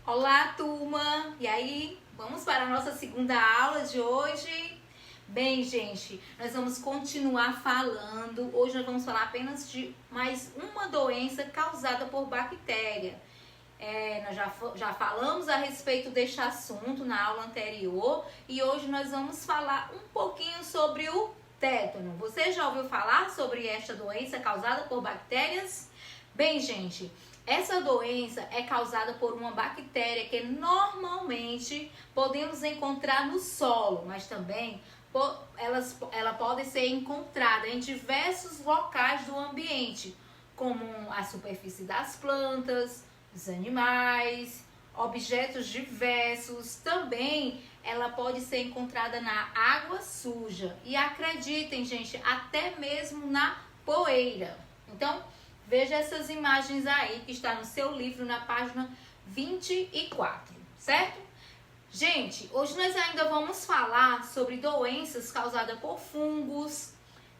Olá, turma! E aí, vamos para a nossa segunda aula de hoje? Bem, gente, nós vamos continuar falando. Hoje nós vamos falar apenas de mais uma doença causada por bactéria. Nós já falamos a respeito deste assunto na aula anterior e hoje nós vamos falar um pouquinho sobre o tétano. Você já ouviu falar sobre esta doença causada por bactérias? Bem, gente, essa doença é causada por uma bactéria que normalmente podemos encontrar no solo, mas também ela pode ser encontrada em diversos locais do ambiente, como a superfície das plantas, dos animais, objetos diversos. Também ela pode ser encontrada na água suja e, acreditem, gente, até mesmo na poeira. Então, veja essas imagens aí que está no seu livro na página 24, certo? Gente, hoje nós ainda vamos falar sobre doenças causadas por fungos,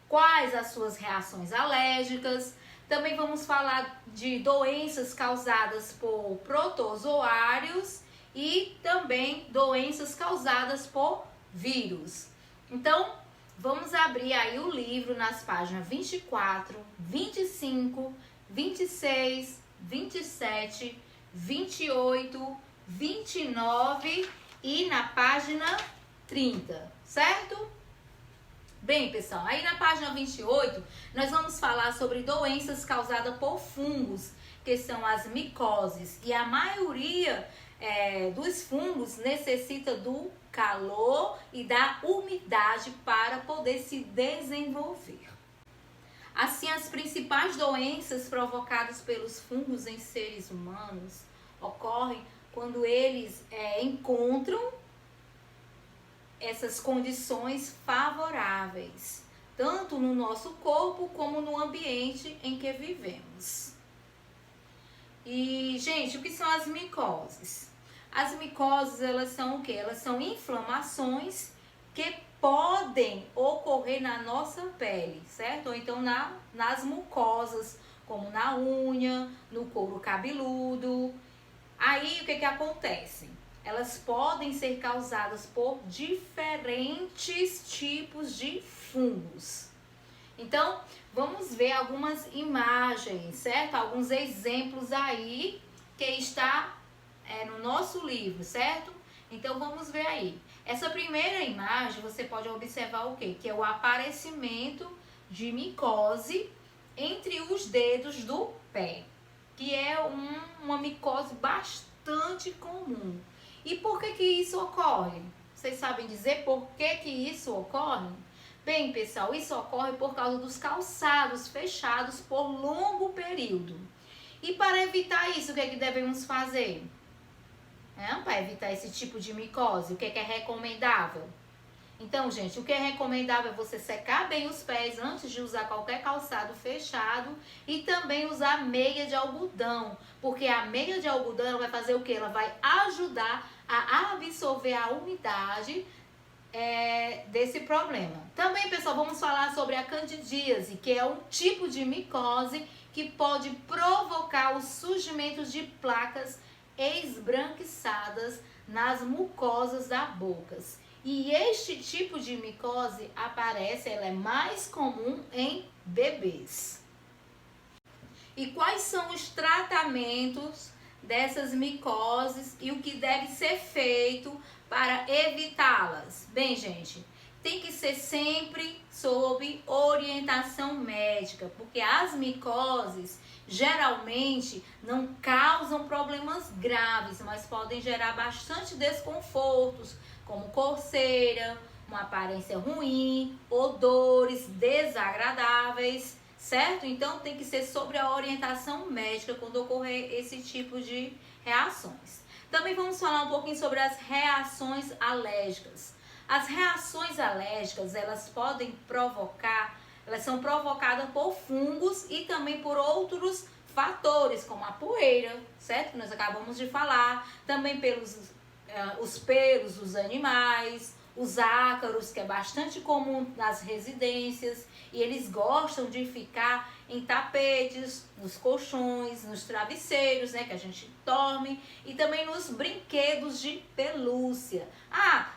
quais as suas reações alérgicas. Também vamos falar de doenças causadas por protozoários e também doenças causadas por vírus. Então, vamos abrir aí o livro nas páginas 24, 25, 26, 27, 28, 29 e na página 30, certo? Bem, pessoal, aí na página 28, nós vamos falar sobre doenças causadas por fungos, que são as micoses. E a maioria dos fungos necessita do calor e da umidade para poder se desenvolver. Assim, as principais doenças provocadas pelos fungos em seres humanos ocorrem quando eles encontram essas condições favoráveis, tanto no nosso corpo como no ambiente em que vivemos. E, gente, o que são as micoses? As micoses, elas são o quê? Elas são inflamações que podem ocorrer na nossa pele, certo? Ou então nas mucosas, como na unha, no couro cabeludo. Aí, o que acontece? Elas podem ser causadas por diferentes tipos de fungos. Então, vamos ver algumas imagens, certo? Alguns exemplos aí que está no nosso livro, certo? Então, vamos ver aí. Essa primeira imagem, você pode observar o quê? Que é o aparecimento de micose entre os dedos do pé, que é uma micose bastante comum. E por que isso ocorre? Vocês sabem dizer por que isso ocorre? Bem, pessoal, isso ocorre por causa dos calçados fechados por longo período. E para evitar isso, o que devemos fazer? Para evitar esse tipo de micose, o que é recomendável? Então, gente, o que é recomendável é você secar bem os pés antes de usar qualquer calçado fechado e também usar meia de algodão, porque a meia de algodão ela vai fazer o quê? Ela vai ajudar a absorver a umidade desse problema. Também, pessoal, vamos falar sobre a candidíase, que é um tipo de micose que pode provocar o surgimento de placas esbranquiçadas nas mucosas da boca. E este tipo de micose ela é mais comum em bebês. E quais são os tratamentos dessas micoses e o que deve ser feito para evitá-las? Bem, gente, tem que ser sempre sob orientação médica, porque as micoses geralmente não causam problemas graves, mas podem gerar bastante desconfortos, como coceira, uma aparência ruim, odores desagradáveis, certo? Então tem que ser sobre a orientação médica quando ocorrer esse tipo de reações. Também vamos falar um pouquinho sobre as reações alérgicas. As reações alérgicas, elas são provocadas por fungos e também por outros fatores, como a poeira, certo? Que nós acabamos de falar, também pelos os pelos dos animais, os ácaros, que é bastante comum nas residências, e eles gostam de ficar em tapetes, nos colchões, nos travesseiros, né, que a gente dorme, e também nos brinquedos de pelúcia.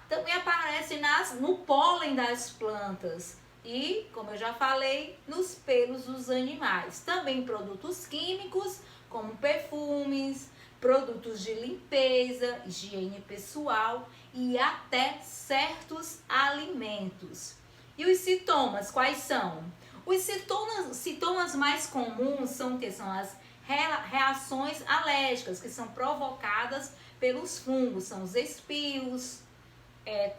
Também aparece no pólen das plantas e, como eu já falei, nos pelos dos animais. Também produtos químicos, como perfumes, produtos de limpeza, higiene pessoal e até certos alimentos. E os sintomas, quais são? Os sintomas mais comuns são as reações alérgicas, que são provocadas pelos fungos, são os espios,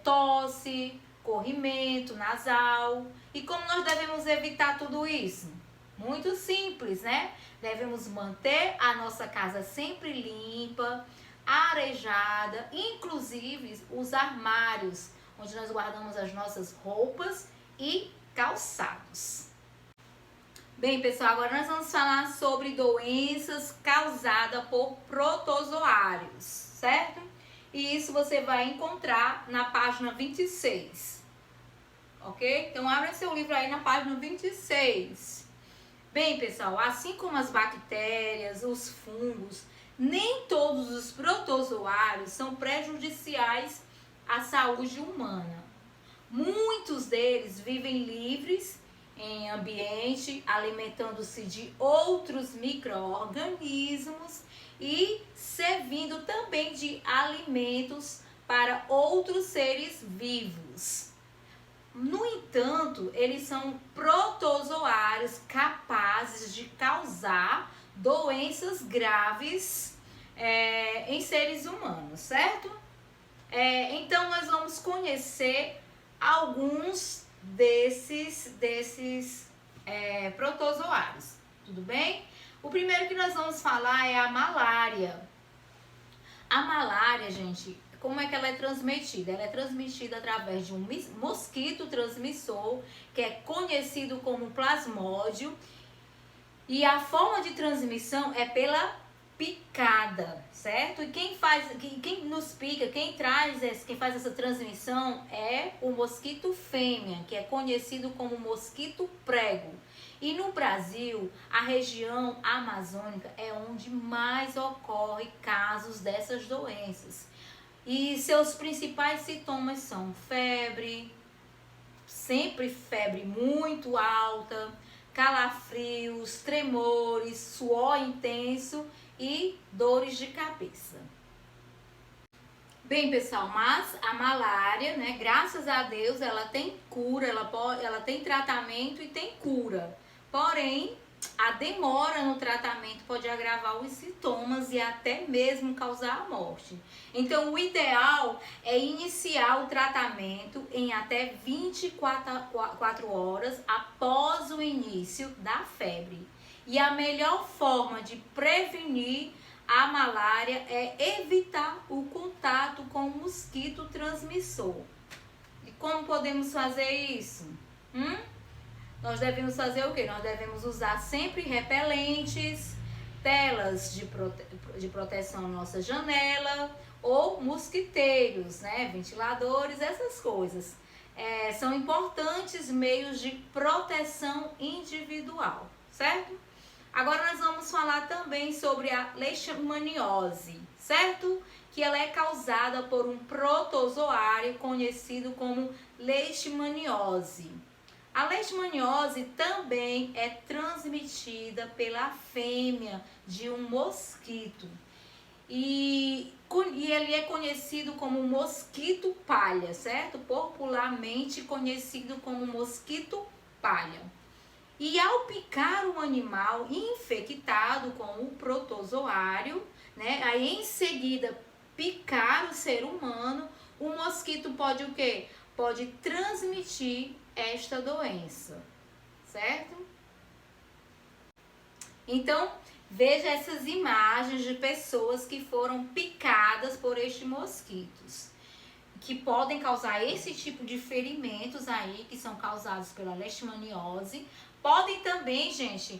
tosse, corrimento nasal. E como nós devemos evitar tudo isso? Muito simples, né? Devemos manter a nossa casa sempre limpa, arejada, inclusive os armários, onde nós guardamos as nossas roupas e calçados. Bem, pessoal, agora nós vamos falar sobre doenças causadas por protozoários, certo? E isso você vai encontrar na página 26, ok? Então, abra seu livro aí na página 26. Bem, pessoal, assim como as bactérias, os fungos, nem todos os protozoários são prejudiciais à saúde humana. Muitos deles vivem livres em ambiente, alimentando-se de outros micro-organismos e servindo também de alimentos para outros seres vivos. No entanto, eles são protozoários capazes de causar doenças graves em seres humanos, certo? Então, nós vamos conhecer alguns desses protozoários, tudo bem? O primeiro que nós vamos falar é a malária. A malária, gente, como é que ela é transmitida? Ela é transmitida através de um mosquito transmissor, que é conhecido como plasmódio, e a forma de transmissão é pela picada, certo? E quem nos pica, quem faz essa transmissão é o mosquito fêmea, que é conhecido como mosquito prego. E no Brasil, a região amazônica é onde mais ocorre casos dessas doenças. E seus principais sintomas são febre, sempre febre muito alta, calafrios, tremores, suor intenso e dores de cabeça. Bem, pessoal, mas a malária, né, graças a Deus, ela tem cura, ela tem tratamento e tem cura. Porém, a demora no tratamento pode agravar os sintomas e até mesmo causar a morte. Então, o ideal é iniciar o tratamento em até 24 horas após o início da febre. E a melhor forma de prevenir a malária é evitar o contato com o mosquito transmissor. E como podemos fazer isso? Nós devemos fazer o quê? Nós devemos usar sempre repelentes, telas de proteção na nossa janela ou mosquiteiros, né? Ventiladores, essas coisas. São importantes meios de proteção individual, certo? Agora nós vamos falar também sobre a leishmaniose, certo? Que ela é causada por um protozoário conhecido como leishmaniose. A leishmaniose também é transmitida pela fêmea de um mosquito. E ele é conhecido como mosquito palha, certo? Popularmente conhecido como mosquito palha. E ao picar um animal infectado com o protozoário, né? Aí em seguida picar o ser humano, o mosquito pode o quê? Pode transmitir esta doença, certo? Então, veja essas imagens de pessoas que foram picadas por estes mosquitos, que podem causar esse tipo de ferimentos aí, que são causados pela leishmaniose. Podem também, gente,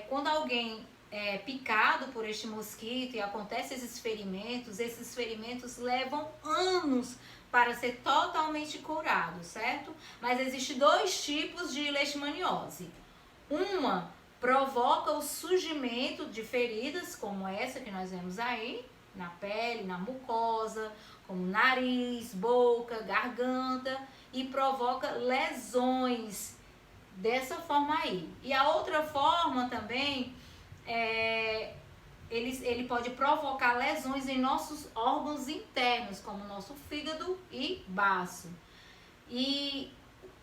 quando alguém picado por este mosquito e acontece esses ferimentos levam anos para ser totalmente curado, certo? Mas existem dois tipos de leishmaniose. Uma provoca o surgimento de feridas, como essa que nós vemos aí, na pele, na mucosa, como nariz, boca, garganta, e provoca lesões dessa forma aí. E a outra forma também ele pode provocar lesões em nossos órgãos internos, como nosso fígado e baço. E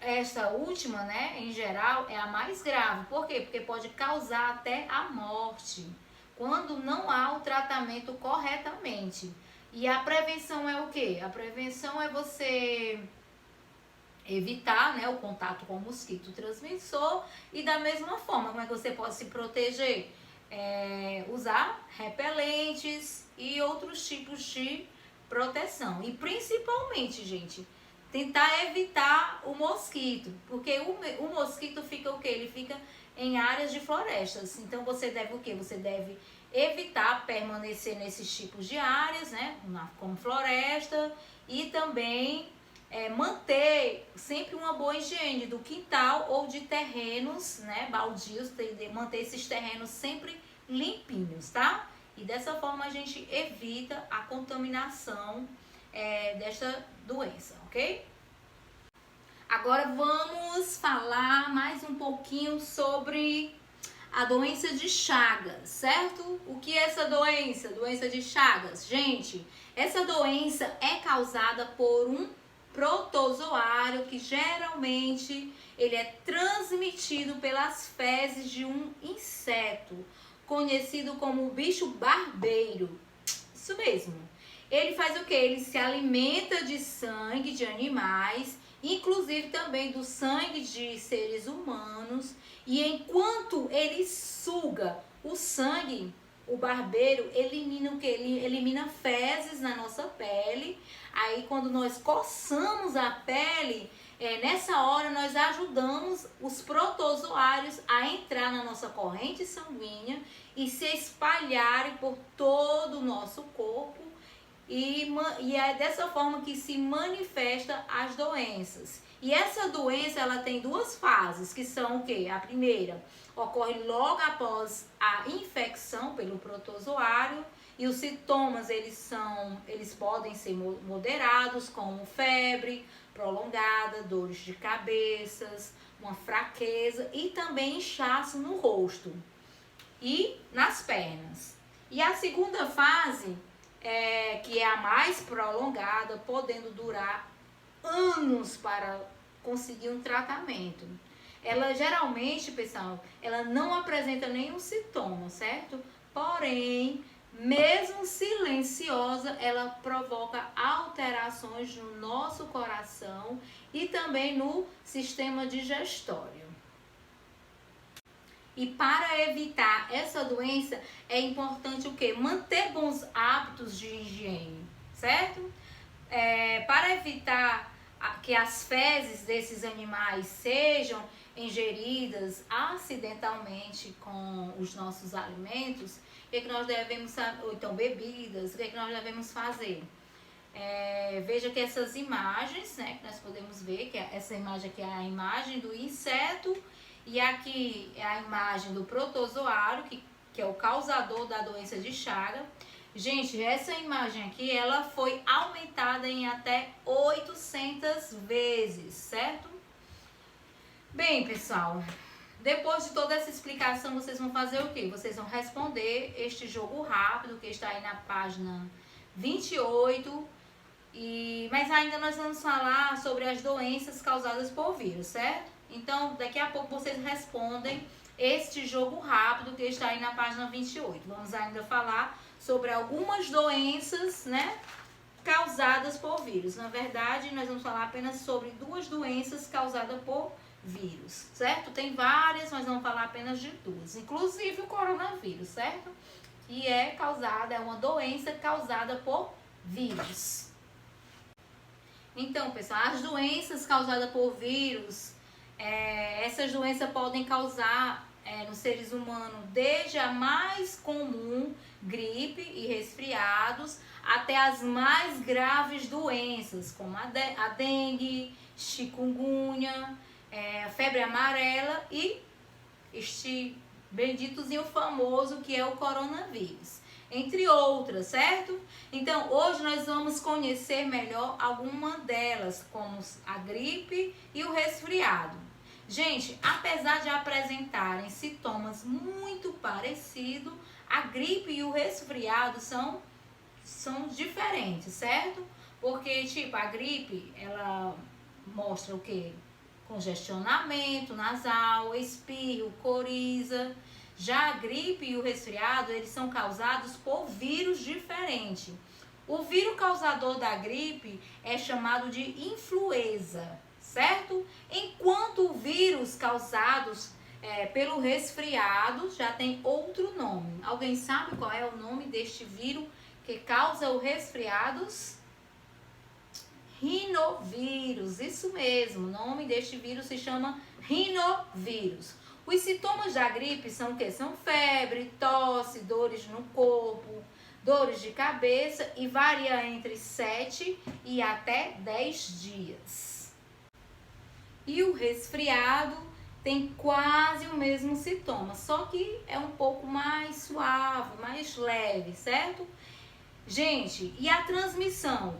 essa última, né, em geral, é a mais grave. Por quê? Porque pode causar até a morte, quando não há o tratamento corretamente. E a prevenção é o quê? A prevenção é você evitar, né, o contato com o mosquito transmissor. E da mesma forma, como é que você pode se proteger? Usar repelentes e outros tipos de proteção. E principalmente, gente, tentar evitar o mosquito, porque o mosquito fica o quê? Ele fica em áreas de florestas. Então você deve o quê? Você deve evitar permanecer nesses tipos de áreas, né, como floresta, e também manter sempre uma boa higiene do quintal ou de terrenos, né, baldios, manter esses terrenos sempre limpinhos, tá? E dessa forma a gente evita a contaminação desta doença, ok? Agora vamos falar mais um pouquinho sobre a doença de Chagas, certo? O que é essa doença? Doença de Chagas. Gente, essa doença é causada por um protozoário que geralmente ele é transmitido pelas fezes de um inseto, conhecido como bicho barbeiro. Isso mesmo. Ele faz o quê? Ele se alimenta de sangue de animais, inclusive também do sangue de seres humanos, e enquanto ele suga o sangue, o barbeiro elimina o que? Ele elimina fezes na nossa pele. Aí quando nós coçamos a pele, nessa hora nós ajudamos os protozoários a entrar na nossa corrente sanguínea e se espalharem por todo o nosso corpo. E é dessa forma que se manifesta as doenças. E essa doença ela tem duas fases, que são o quê? A primeira ocorre logo após a infecção pelo protozoário, e os sintomas eles podem ser moderados, como febre prolongada, dores de cabeça, uma fraqueza e também inchaço no rosto e nas pernas. E a segunda fase, que é a mais prolongada, podendo durar anos para conseguir um tratamento. Ela geralmente, pessoal, ela não apresenta nenhum sintoma, certo? Porém, mesmo silenciosa, ela provoca alterações no nosso coração e também no sistema digestório. E para evitar essa doença, é importante o quê? Manter bons hábitos de higiene, certo? Para evitar que as fezes desses animais sejam ingeridas acidentalmente com os nossos alimentos, o que nós devemos, ou então bebidas, o que nós devemos fazer? Veja que essas imagens, né, que nós podemos ver, que essa imagem aqui é a imagem do inseto, e aqui é a imagem do protozoário, que é o causador da doença de Chagas. Gente, essa imagem aqui, ela foi aumentada em até 800 vezes, certo? Bem, pessoal, depois de toda essa explicação, vocês vão fazer o quê? Vocês vão responder este jogo rápido, que está aí na página 28. Mas ainda nós vamos falar sobre as doenças causadas por vírus, certo? Então, daqui a pouco vocês respondem este jogo rápido que está aí na página 28. Vamos ainda falar sobre algumas doenças, né, causadas por vírus. Na verdade, nós vamos falar apenas sobre duas doenças causadas por vírus, certo? Tem várias, mas vamos falar apenas de duas. Inclusive o coronavírus, certo? Que é uma doença causada por vírus. Então, pessoal, as doenças causadas por vírus, essas doenças podem causar nos seres humanos, desde a mais comum, gripe e resfriados, até as mais graves doenças, como a dengue, chikungunya, febre amarela e este benditozinho famoso que é o coronavírus, entre outras, certo? Então, hoje nós vamos conhecer melhor alguma delas, como a gripe e o resfriado. Gente, apesar de apresentarem sintomas muito parecidos, a gripe e o resfriado são diferentes, certo? Porque, tipo, a gripe, ela mostra o quê? Congestionamento nasal, espirro, coriza. Já a gripe e o resfriado, eles são causados por vírus diferentes. O vírus causador da gripe é chamado de influenza, certo? Enquanto o vírus causados pelo resfriado já tem outro nome. Alguém sabe qual é o nome deste vírus que causa o resfriados? Rinovírus, isso mesmo, o nome deste vírus se chama rinovírus. Os sintomas da gripe são o quê? São febre, tosse, dores no corpo, dores de cabeça e varia entre 7 e até 10 dias. E o resfriado tem quase o mesmo sintoma, só que é um pouco mais suave, mais leve, certo? Gente, e a transmissão?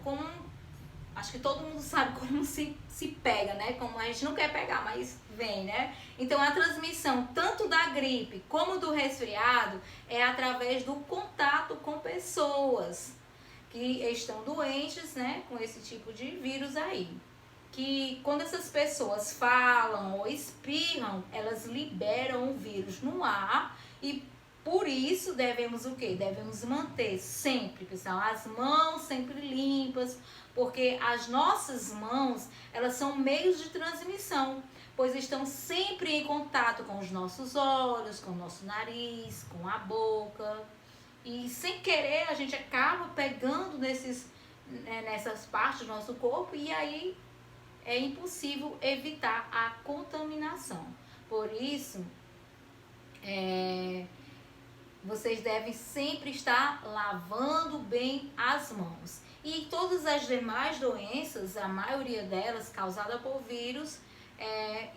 Acho que todo mundo sabe como se pega, né? Como a gente não quer pegar, mas vem, né? Então, a transmissão tanto da gripe como do resfriado é através do contato com pessoas que estão doentes, né? Com esse tipo de vírus aí. Que quando essas pessoas falam ou espirram, elas liberam o vírus no ar e por isso devemos o quê? Devemos manter sempre, pessoal, as mãos sempre limpas, porque as nossas mãos, elas são meios de transmissão, pois estão sempre em contato com os nossos olhos, com o nosso nariz, com a boca. E sem querer a gente acaba pegando nessas partes do nosso corpo e aí é impossível evitar a contaminação. Por isso, vocês devem sempre estar lavando bem as mãos. E todas as demais doenças, a maioria delas causada por vírus,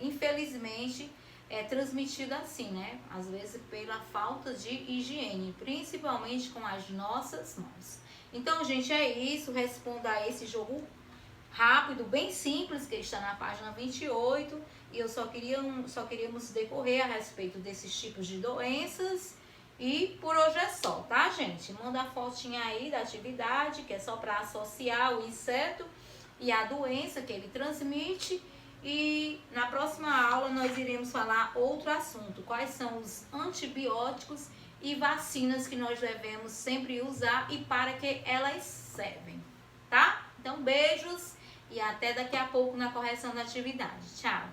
infelizmente é transmitida assim, né? Às vezes pela falta de higiene, principalmente com as nossas mãos. Então, gente, é isso. Responda a esse jogo rápido, bem simples, que está na página 28. E eu só queríamos decorrer a respeito desses tipos de doenças. E por hoje é só, tá, gente? Manda a fotinha aí da atividade, que é só para associar o inseto e a doença que ele transmite. E na próxima aula nós iremos falar outro assunto, quais são os antibióticos e vacinas que nós devemos sempre usar e para que elas servem, tá? Então, beijos e até daqui a pouco na correção da atividade. Tchau!